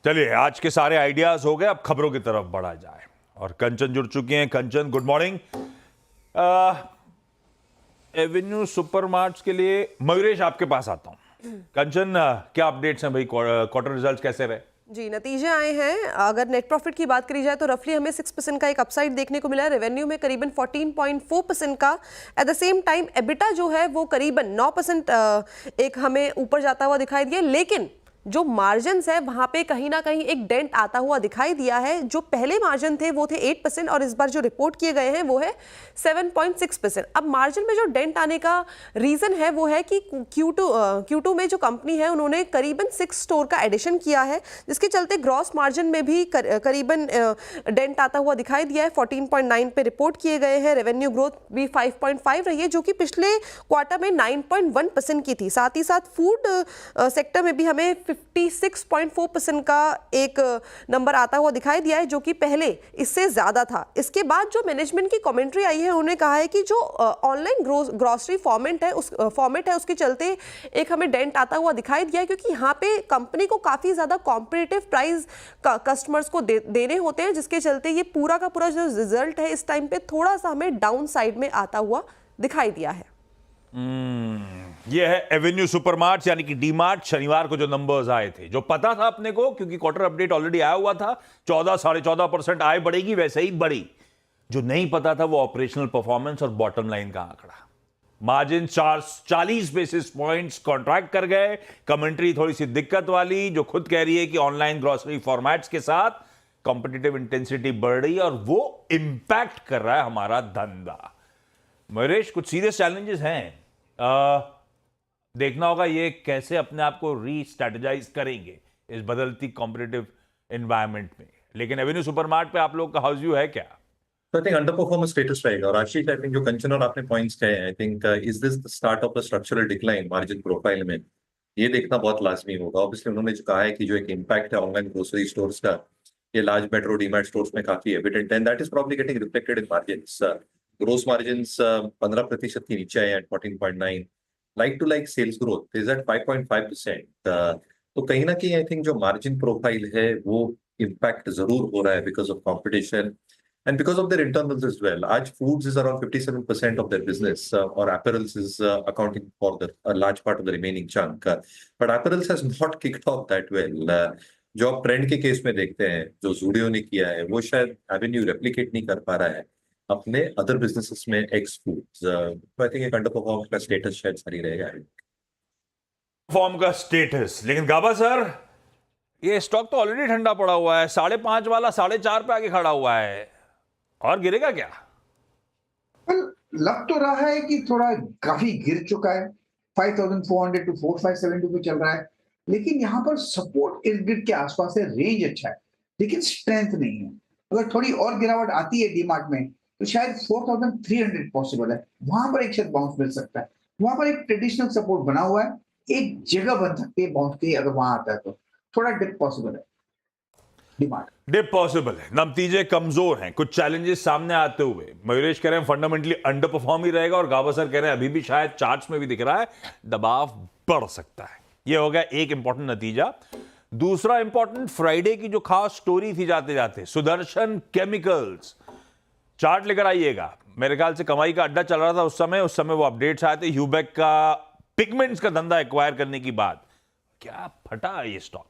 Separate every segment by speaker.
Speaker 1: चलिए, आज के सारे आइडियाज हो गए, अब खबरों की तरफ बढ़ा जाए। और कंचन जुड़ चुकी हैं। कंचन, गुड मॉर्निंग। एवेन्यू सुपरमार्ट्स के लिए मयूरेश आपके पास आता हूं। कंचन, क्या अपडेट्स हैं भाई? क्वार्टर रिजल्ट्स कैसे रहे?
Speaker 2: जी, नतीजे आए हैं। अगर नेट प्रॉफिट की बात करी जाए तो रफली हमें 6% का एक अपसाइड देखने को मिला है। रेवेन्यू में करीबन 14.4% का। At the same time EBITDA जो है वो करीबन 9% एक हमें ऊपर जाता हुआ दिखाई दिया, लेकिन जो मार्जिन्स है वहां पे कहीं ना कहीं एक डेंट आता हुआ दिखाई दिया है। जो पहले मार्जिन थे वो थे 8% और इस बार जो रिपोर्ट किए गए हैं वो है 7.6%। अब मार्जिन में जो डेंट आने का रीजन है वो है कि Q2 में जो कंपनी है उन्होंने करीबन 6 स्टोर का एडिशन किया है, जिसके चलते ग्रॉस मार्जिन में भी करीबन डेंट आता हुआ दिखाई दिया है। 14.9 पे रिपोर्ट किए गए हैं। रेवेन्यू ग्रोथ भी 5.5 रही है, जो कि पिछले क्वार्टर में 9.1% की थी। साथ ही साथ फूड सेक्टर में भी हमें 56.4% का एक नंबर आता हुआ दिखाई दिया है, जो कि पहले इससे ज्यादा था। इसके बाद जो मैनेजमेंट की कमेंट्री आई है, उन्होंने कहा है कि जो ऑनलाइन ग्रोसरी फॉर्मेट है उसके चलते एक हमें डेंट आता हुआ दिखाई दिया है, क्योंकि यहाँ पे कंपनी को काफी ज्यादा कॉम्पिटिटिव प्राइस कस्टमर्स को देने होते हैं, जिसके चलते ये पूरा का पूरा जो रिजल्ट है इस टाइम पे थोड़ा सा हमें डाउन साइड में आता हुआ दिखाई दिया है।
Speaker 1: ये है एवेन्यू सुपरमार्ट्स यानी कि डी-मार्ट। शनिवार को जो नंबर्स आए थे, जो पता था अपने को क्योंकि क्वार्टर अपडेट ऑलरेडी आया हुआ था, 14-14.5% आय बढ़ेगी, वैसे ही बढ़ी। जो नहीं पता था वो ऑपरेशनल परफॉर्मेंस और बॉटम लाइन का आंकड़ा। मार्जिन 40 बेसिस पॉइंट्स कॉन्ट्रैक्ट कर गए। कमेंट्री थोड़ी सी दिक्कत वाली, जो खुद कह रही है कि ऑनलाइन ग्रोसरी फॉर्मेट्स के साथ कॉम्पिटिटिव इंटेंसिटी बढ़ रही है और वो इंपैक्ट कर रहा है हमारा धंधा। मयूरेश, कुछ सीरियस चैलेंजेस हैं। देखना होगा ये कैसे अपने आप को री-स्ट्रेटेजाइज करेंगे इस बदलती कॉम्पिटिटिव एनवायरनमेंट में। लेकिन एवेन्यू सुपरमार्ट पे आप लोग का हाउस व्यू है क्या?
Speaker 3: तो I think under performance status रहेगा। और आशीष, आई थिंक जो कंचन और आपने पॉइंट्स कहे हैं, I think is this the start of the structural decline margin profile में? ये देखना बहुत लाजमी होगा। ऑब्वियसली उन्होंने जो कहा है कि जो एक इम्पैक्ट है ऑनलाइन ग्रोसरी स्टोर्स का, ये लार्ज मेट्रो डीमैट स्टोर्स में काफी एविडेंट है, and that is probably getting reflected in margins. Gross margins 15% के नीचे आए at 14.9। Like to like sales growth is at 5.5%। तो कहीं ना कहीं आई थिंक जो मार्जिन प्रोफाइल है वो इम्पैक्ट जरूर हो रहा है because of competition and because of their internals as well. Aj foods is around 57% of their business, or apparels is accounting for a large part of the remaining chunk. But apparels has not kicked off that well. जो आप trend के case में देखते हैं, जो Zudio ने किया है, वो शायद एवेन्यू रेप्लिकेट नहीं कर पा रहा है अपने अदर बिजनेसेस में एक्स फूड्स। तो आई थिंक एक अंडर परफॉर्म का स्टेटस शायद सही रहेगा
Speaker 1: फॉर्म का स्टेटस। लेकिन गाबा सर, ये स्टॉक तो ऑलरेडी ठंडा पड़ा हुआ है। 5.5 वाला 4.5 पे आके खड़ा हुआ है, और गिरेगा क्या?
Speaker 4: लग तो रहा है कि थोड़ा काफी गिर चुका है। 5400 टू 4570 पे चल रहा है, लेकिन यहाँ पर सपोर्ट इर्द गिर्द के आसपास है। रेंज अच्छा है, लेकिन स्ट्रेंथ नहीं है। अगर थोड़ी और गिरावट आती है डीमार्ट में तो शायद 4300 पॉसिबल है। वहां पर एक शायद बाउंस मिल सकता है। वहां पर एक ट्रेडिशनल सपोर्ट बना हुआ है, एक जगह बन सकती है बाउंस की। अगर वहां आता है तो थोड़ा डिप पॉसिबल है।
Speaker 1: डिप पॉसिबल है। नतीजे कमजोर हैं, कुछ चैलेंजेस सामने आते हुए। मयूरेश कह रहे हैं फंडामेंटली अंडर परफॉर्म ही रहेगा, और गाबा सर कह रहे हैं अभी भी शायद चार्ट्स में भी दिख रहा है दबाव बढ़ सकता है। यह हो गया एक इंपॉर्टेंट नतीजा। दूसरा इंपॉर्टेंट, फ्राइडे की जो खास स्टोरी थी जाते जाते, सुदर्शन केमिकल्स। चार्ट लेकर आइएगा। मेरे ख्याल से कमाई का अड्डा चल रहा था उस समय वो अपडेट्स आए थे ह्यूबेक का पिगमेंट्स का धंधा एक्वायर करने की बाद। क्या फटा ये स्टॉक।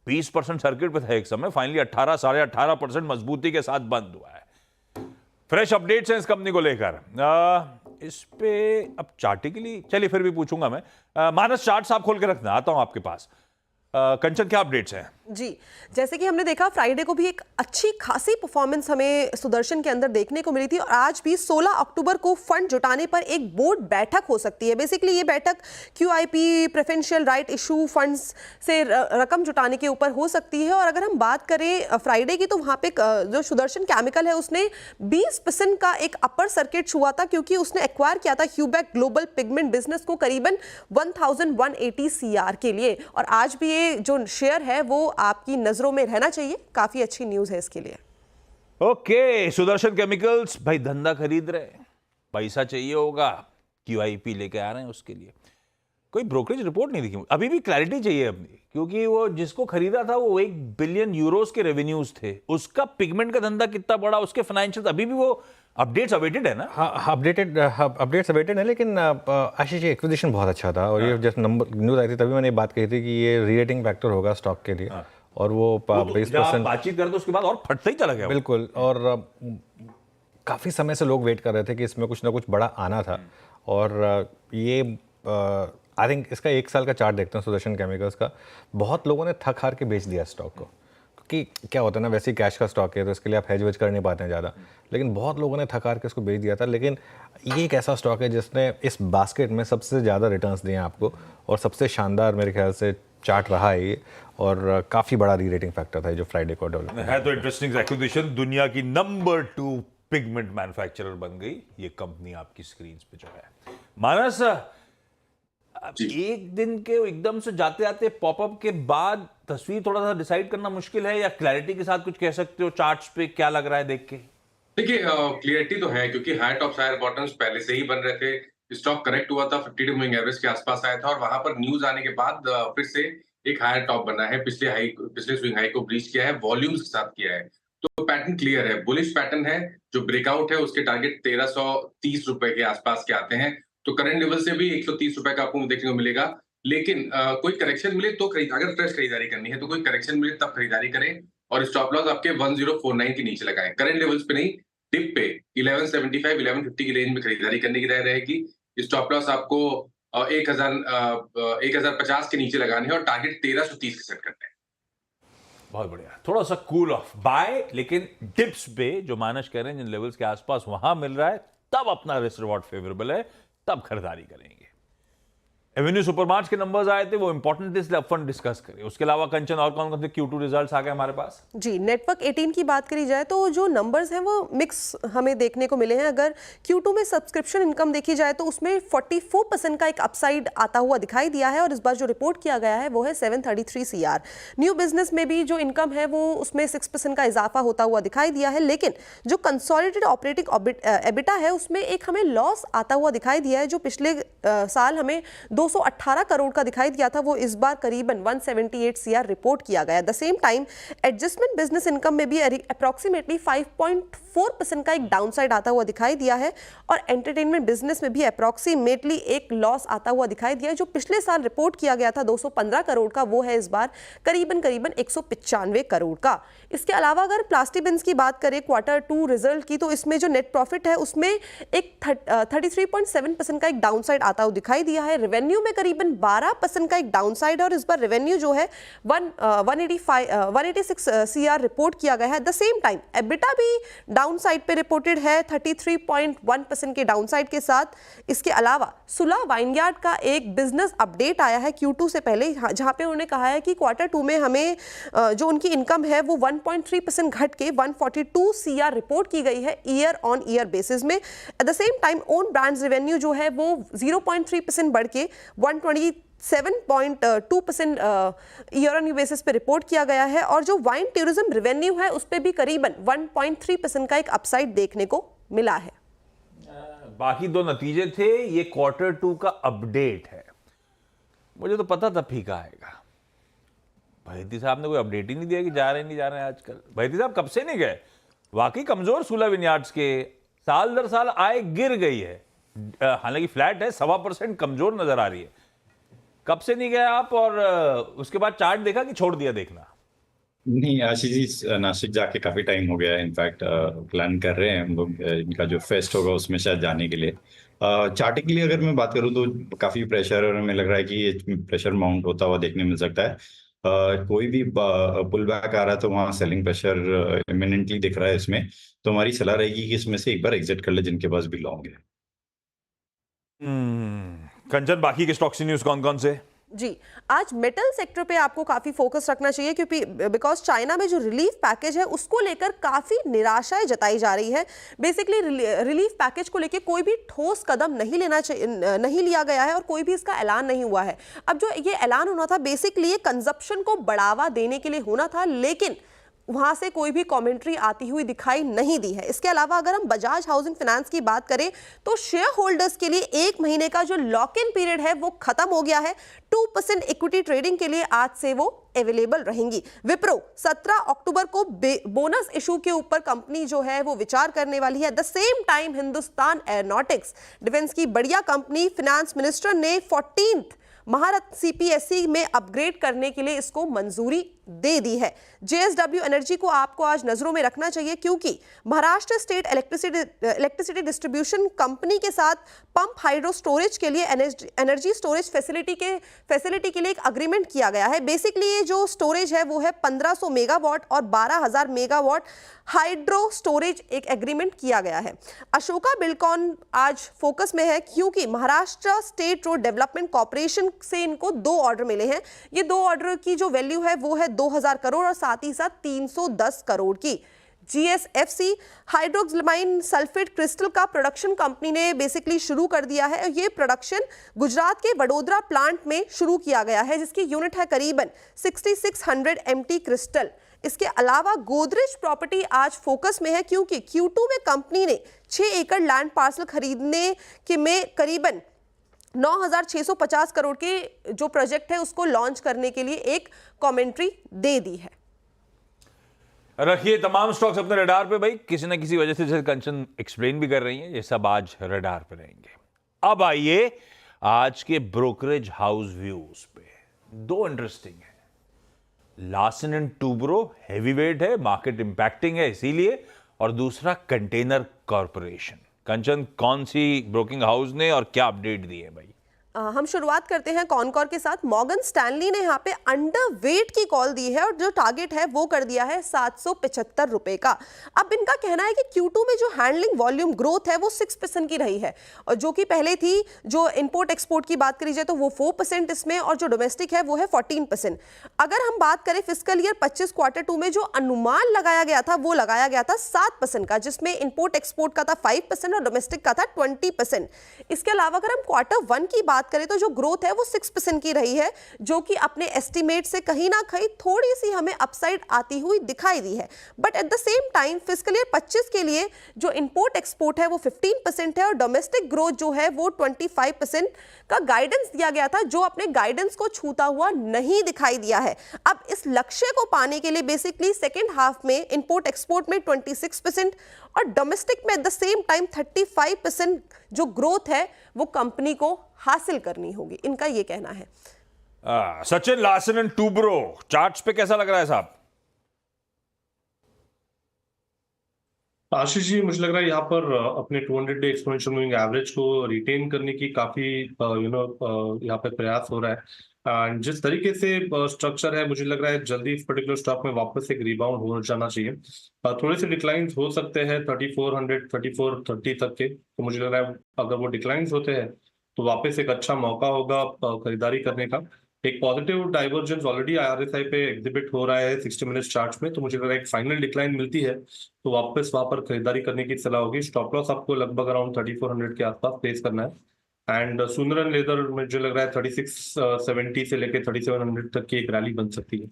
Speaker 1: 20% सर्किट पे था एक समय, फाइनली 18, 18.5% मजबूती के साथ बंद हुआ है। फ्रेश अपडेट्स हैं इस कंपनी को लेकर। इस पे अब चार्टिकली चलिए फिर भी पूछूंगा मैं। मानस, चार्ट्स आप खोल के रखना, आता हूं आपके पास। कंचन, क्या अपडेट्स हैं?
Speaker 2: जी, जैसे कि हमने देखा फ्राइडे को भी एक अच्छी खासी परफॉर्मेंस हमें सुदर्शन के अंदर देखने को मिली थी, और आज भी 16 अक्टूबर को फंड जुटाने पर एक बोर्ड बैठक हो सकती है। बेसिकली ये बैठक QIP preferential right issue funds से रकम जुटाने के ऊपर हो सकती है। और अगर हम बात करें फ्राइडे की, तो वहाँ पे जो सुदर्शन केमिकल है उसने 20% का एक अपर सर्किट छुआ था, क्योंकि उसने एक्वायर किया था ह्यूबेक ग्लोबल पिगमेंट बिजनेस को करीबन 1180 CR के लिए। और आज भी ये जो शेयर है वो आपकी नजरों में रहना चाहिए। काफी अच्छी न्यूज है इसके लिए।
Speaker 1: ओके, सुदर्शन केमिकल्स भाई धंधा खरीद रहे, पैसा चाहिए होगा, QIP लेके आ रहे हैं उसके लिए। कोई ब्रोकरेज रिपोर्ट नहीं दिखी। अभी भी क्लैरिटी चाहिए अपनी, क्योंकि वो जिसको खरीदा था वो 1 बिलियन यूरोस के रेवेन्यूज थे, उसका पिगमेंट का धंधा कितना बड़ा, उसके फाइनेंशियल अभी भी वो अपडेट्स अवेटेड है ना?
Speaker 5: हाँ, अपडेट्स अवेटेड है, लेकिन आशीष ये एक्विजिशन बहुत अच्छा था। और ये जब न्यूज़ आई थी तभी मैंने ये बात कही थी कि ये रीरेटिंग फैक्टर होगा स्टॉक के लिए। और वो 20%
Speaker 1: बातचीत करते उसके बाद और फटते ही चला गया।
Speaker 5: बिल्कुल। और काफ़ी समय से लोग वेट कर रहे थे कि इसमें कुछ ना कुछ बड़ा आना था। और ये आई थिंक इसका 1 साल का चार्ट देखते हैं सुदर्शन केमिकल्स का, बहुत लोगों ने थक हार के बेच दिया स्टॉक को। क्योंकि क्या होता है ना, वैसे ही कैश का स्टॉक है तो इसके लिए आप हेज वेज कर नहीं पाते हैं ज़्यादा, लेकिन बहुत लोगों ने थक हार के इसको बेच दिया था। लेकिन ये एक ऐसा स्टॉक है जिसने इस बास्केट में सबसे ज़्यादा रिटर्न्स दिए हैं आपको, और सबसे शानदार मेरे ख्याल से चार्ट रहा है ये, और काफ़ी बड़ा री रेटिंग फैक्टर था जो फ्राइडे को डेवलप
Speaker 1: है। तो इंटरेस्टिंग एक्विजिशन, दुनिया की नंबर 2 पिगमेंट मैन्युफैक्चरर बन गई ये कंपनी आपकी स्क्रीन पे जो है। मानस, एक दिन के एकदम से जाते जाते पॉपअप के बाद तस्वीर थोड़ा सा डिसाइड करना मुश्किल है, या क्लैरिटी के साथ कुछ कह सकते हो चार्ट्स पे क्या लग रहा है देख के?
Speaker 6: देखिए, क्लियरिटी तो है क्योंकि हाई टॉप्स हायर बॉटम्स पहले से ही बन रहे थे। स्टॉक करेक्ट हुआ था, 52 मूविंग एवरेज के आसपास आया था, और वहां पर न्यूज आने के बाद फिर से एक हायर टॉप बना है। पिछले स्विंग हाई को ब्रीच किया है, वॉल्यूम्स के साथ किया है, तो पैटर्न क्लियर है, बुलिश पैटर्न है। जो ब्रेकआउट है उसके टारगेट 1330 रुपए के आसपास के आते हैं, तो करंट लेवल से भी 130 रुपए का आपको देखने को मिलेगा। लेकिन कोई करेक्शन मिले तो अगर फ्रेश खरीदारी करनी है तो कोई करेक्शन मिले तब खरीदारी करें, और स्टॉप लॉस आपके 1049 के नीचे लगाएं, करंट लेवल्स पे नहीं, डिप पे 1175 1150 की रेंज में खरीदारी करने की राय रहेगी। स्टॉप लॉस आपको 1050 के नीचे लगाने हैं और टारगेट 1330 सेट करते हैं।
Speaker 1: बहुत बढ़िया, थोड़ा सा कूल ऑफ बाय, लेकिन डिप्स पे जो मानस कह रहे हैं जिन लेवल्स के आसपास वहां मिल रहा है, तब अपना रिस्क रिवॉर्ड फेवरेबल है, तब खरीदारी करेंगे। एवेन्यू सुपरमार्ट्स के नंबर्स आए थे, वो इंपॉर्टेंट थे इसलिए अपफ्रंट डिस्कस करें। उसके अलावा कंचन और कौन कौन से Q2 रिजल्ट्स आ गए हमारे पास?
Speaker 2: जी, नेटवर्क 18 की बात करी जाए तो जो नंबर्स हैं वो मिक्स हमें देखने को मिले हैं। अगर Q2 में सब्सक्रिप्शन इनकम देखी जाए तो उसमें 44% का एक अपसाइड आता हुआ दिखाई दिया है, और इस बार जो रिपोर्ट किया गया है वो है 733 CR। न्यू बिजनेस में भी जो इनकम है वो उसमें 6% का इजाफा होता हुआ दिखाई दिया है, लेकिन जो कंसोलिडेटेड ऑपरेटिंग एबिटा है उसमें एक हमें लॉस आता हुआ दिखाई दिया है। जो पिछले साल हमें 218 करोड़ का दिखाई दिया था, वो इस बार करीबन 178 CR रिपोर्ट किया गया। The same time adjustment business income में भी अप्रॉक्सीमेटली 5.4% का एक डाउनसाइड आता हुआ दिखाई दिया है, और एंटरटेनमेंट बिजनेस में भी अप्रॉक्सीमेटली एक लॉस आता हुआ दिखाई दिया है। जो पिछले साल रिपोर्ट किया गया था 215 करोड़ का, वो है इस बार करीबन 195 करोड़ का। इसके अलावा अगर प्लास्टिक बिन्स की बात करें Q2 रिजल्ट की, तो इसमें जो नेट प्रॉफिट है उसमें एक 33.7% का एक डाउनसाइड आता हुआ दिखाई दिया है। रेवेन्यू में करीबन 12% का एक डाउनसाइड है, और इस बार रेवेन्यू जो है 186 CR रिपोर्ट किया गया है। द सेम टाइम एबिटा भी डाउनसाइड पे रिपोर्टेड है 33.1% के डाउनसाइड के साथ। इसके अलावा सुला वाइनयार्ड का एक बिजनेस अपडेट आया है Q2 से पहले, जहां पे उन्होंने कहा है कि Q2 में हमें जो उनकी इनकम है वो 1.3% घट के 142 CR रिपोर्ट की गई है ईयर ऑन ईयर बेसिस में। At the same time own brands revenue जो है वो 0.3% बढ़ के 127.2% ईयर ऑन ईयर बेसिस पे रिपोर्ट किया गया है, और जो वाइन टूरिज्म रेवेन्यू है उस पे भी करीबन 1.3% का एक अपसाइड देखने को मिला है।
Speaker 1: बाकी दो नतीजे थे, ये Q2 का अपडेट है। मुझे तो पता था फीका आएगा। भैती साहब ने कोई अपडेट ही नहीं दिया कि जा रहे हैं आजकल। भैती साहब कब से नहीं गए, वाकई कमजोर सुला विनयार्ड्स के, साल दर साल आय गिर गई है, हालांकि फ्लैट है, 1.25% कमजोर नजर आ रही है। कब से नहीं गए आप, और उसके बाद चार्ट देखा कि छोड़ दिया देखना?
Speaker 7: नहीं आशीष जी, नासिक जाके काफी टाइम हो गया है। इनफैक्ट प्लान कर रहे हैं हम लोग, इनका जो फेस्ट होगा उसमें शायद जाने के लिए। चार्टिंग के लिए अगर मैं बात करूं तो काफी प्रेशर, और हमें लग रहा है कि ये प्रेशर माउंट होता हुआ देखने मिल सकता है। कोई भी पुल बैक आ रहा है तो वहाँ सेलिंग प्रेशर इमिनेंटली दिख रहा है इसमें, तो हमारी सलाह रहेगी कि इसमें से एक बार एग्जिट कर ले जिनके पास भी लॉन्ग है।
Speaker 1: कंचन, बाकी के स्टॉक्स न्यूज कौन कौन से?
Speaker 2: जी, आज मेटल सेक्टर पे आपको काफी फोकस रखना चाहिए, क्योंकि बिकॉज चाइना में जो रिलीफ पैकेज है उसको लेकर काफी निराशाएं जताई जा रही है। बेसिकली रिलीफ पैकेज को लेकर कोई भी ठोस कदम नहीं लिया गया है, और कोई भी इसका ऐलान नहीं हुआ है। अब जो ये ऐलान होना था बेसिकली ये कंजप्शन को बढ़ावा देने के लिए होना था, लेकिन वहां से कोई भी कमेंट्री आती हुई दिखाई नहीं दी है। इसके अलावा अगर हम बजाज हाउसिंग फाइनेंस की बात करें तो शेयर होल्डर्स के लिए 1 महीने का जो लॉक इन पीरियड है वो खत्म हो गया है। 2% इक्विटी ट्रेडिंग के लिए आज से वो अवेलेबल रहेंगी। विप्रो 17 अक्टूबर को बोनस इशू के ऊपर कंपनी जो है वो विचार करने वाली है। The same time Hindustan aeronautics defence की बढ़िया कंपनी, फाइनेंस मिनिस्टर ने 14th महारत सीपीएसई में अपग्रेड करने के लिए इसको मंजूरी दे दी है। जेएसडब्ल्यू एनर्जी को आपको आज नजरों में रखना चाहिए क्योंकि Maharashtra state electricity distribution company के साथ पंप हाइड्रो स्टोरेज के लिए एनर्जी स्टोरेज फैसिलिटी के लिए एक अग्रीमेंट किया गया है। बेसिकली ये जो स्टोरेज है वो है 1500 मेगावाट और 12000 मेगावाट हाइड्रो स्टोरेज एक एग्रीमेंट किया गया है। अशोका बिल्डकॉन आज फोकस में है क्योंकि Maharashtra state road development corporation से इनको 2 ऑर्डर मिले हैं। ये 2 ऑर्डर की जो वैल्यू है वो है 2000 करोड़ और साथ ही साथ 310 करोड़ की। GSFC हाइड्रोक्सिलामाइन सल्फेट क्रिस्टल का प्रोडक्शन कंपनी ने बेसिकली शुरू कर दिया है। ये प्रोडक्शन गुजरात के वडोदरा प्लांट में शुरू किया गया है जिसकी यूनिट है करीबन 6600 MT क्रिस्टल। इसके अलावा गोदरेज प्रॉपर्टी आज फोकस में है क्योंकि Q2 में कंपनी ने 6 एकड़ लैंड पार्सल खरीदने के में करीबन 9650 करोड़ के जो प्रोजेक्ट है उसको लॉन्च करने के लिए एक कमेंट्री दे दी है।
Speaker 1: रखिए तमाम स्टॉक्स अपने रडार पे भाई, किसी ना किसी वजह से जैसे कंचन एक्सप्लेन भी कर रही हैं, ये सब आज रडार पे रहेंगे। अब आइए आज के ब्रोकरेज हाउस व्यूज पे। 2 इंटरेस्टिंग है। Larsen and Toubro heavy weight है, मार्केट इंपैक्टिंग है इसीलिए, और दूसरा कंटेनर कॉरपोरेशन। कंचन कौन सी ब्रोकिंग हाउस ने और क्या अपडेट दी है भाई?
Speaker 2: हम शुरुआत करते हैं कॉनकॉर के साथ। मॉर्गन स्टैनली ने यहाँ पे अंडर वेट की कॉल दी है और जो टारगेट है वो कर दिया है 775 रुपए का। अब इनका कहना है कि Q2 में जो हैंडलिंग वॉल्यूम ग्रोथ है वो 6% की रही है और जो कि पहले थी, जो इंपोर्ट एक्सपोर्ट की बात करी जाए तो वो 4% इसमें और जो डोमेस्टिक है वो है 14%। अगर हम बात करें फिस्कल ईयर 25 Q2 में जो अनुमान लगाया गया था वो लगाया गया था 7% का, जिसमें इंपोर्ट एक्सपोर्ट का था 5% और डोमेस्टिक का था 20%। इसके अलावा अगर हम Q1 की बात करें तो जो ग्रोथ है वो 6% की रही है, जो कि अपने एस्टिमेट से कहीं ना कहीं थोड़ी सी हमें अपसाइड आती हुई दिखाई दी है। But at the same time fiscal year 25 के लिए जो इंपोर्ट एक्सपोर्ट है वो 15% है और डोमेस्टिक ग्रोथ जो है वो 25% का गाइडेंस दिया गया था, जो अपने गाइडेंस को छूता हुआ नहीं दिखाई दिया है। अब इस लक्ष्य को पाने के लिए बेसिकली सेकेंड हाफ में इंपोर्ट एक्सपोर्ट में 26% और डोमेस्टिक में एट द सेम टाइम 35% जो ग्रोथ है वो कंपनी को हासिल करनी होगी, इनका ये कहना है।
Speaker 1: Sachin, Larsen and Toubro charts पे कैसा लग रहा है साहब?
Speaker 8: आशीष जी, मुझे लग रहा है यहाँ पर अपने 200 डे एक्सपोनेंशियल मूविंग एवरेज को रिटेन करने की काफी यहाँ पे प्रयास हो रहा है। एंड जिस तरीके से स्ट्रक्चर है, मुझे लग रहा है जल्दी इस पर्टिकुलर स्टॉक में वापस एक रिबाउंड हो जाना चाहिए। थोड़े से डिक्लाइंस हो सकते हैं 3400 3430 तक के, तो मुझे लग रहा है अगर वो डिक्लाइंस होते हैं तो वापस एक अच्छा मौका होगा खरीदारी करने का। एक पॉजिटिव डाइवर्जेंस ऑलरेडी RSI पे एग्जिबिट हो रहा है 60 मिनट चार्ट्स में, तो मुझे लग रहा है एक फाइनल डिक्लाइन मिलती है तो वापस वहां पर खरीदारी करने की सलाह होगी। स्टॉप लॉस आपको लगभग अराउंड 3400 के आसपास प्लेस करना है। एंड सुंदर एंड लेदर मुझे लग रहा है 3670 से लेके 3700 तक की एक रैली बन सकती है।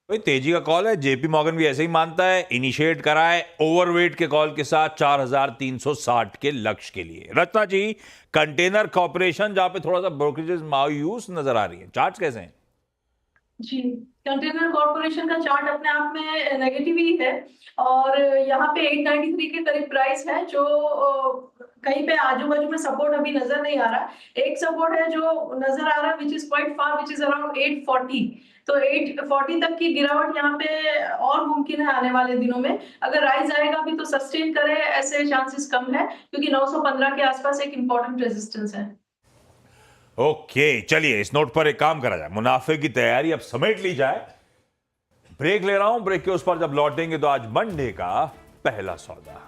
Speaker 1: भाई तेजी का कॉल है, जेपी मॉर्गन भी ऐसे ही मानता है, इनिशिएट करा है ओवरवेट के कॉल के साथ 4360 के लक्ष्य के लिए। रत्ना जी, कंटेनर कॉर्पोरेशन जहां पे थोड़ा सा ब्रोकरेजेस मायूस नजर आ रही है, चार्ट्स कैसे हैं?
Speaker 9: जी, कंटेनर कॉर्पोरेशन का चार्ट अपने आप में नेगेटिव ही है और यहाँ पे 893 के करीब प्राइस है, जो कहीं पे आजू बाजू में सपोर्ट अभी नजर नहीं आ रहा। एक सपोर्ट है जो नजर आ रहा है which is quite far, which is around 840। तो 840 तक की गिरावट यहाँ पे और मुमकिन है आने वाले दिनों में। अगर राइज आएगा भी तो सस्टेन करे ऐसे चांसेस कम है, क्योंकि 915 के आसपास एक इंपॉर्टेंट रेजिस्टेंस है।
Speaker 1: ओके, चलिए इस नोट पर एक काम करा जाए, मुनाफे की तैयारी अब समेट ली जाए। ब्रेक ले रहा हूं, ब्रेक के उस पर जब लौटेंगे तो आज मंडे का पहला सौदा।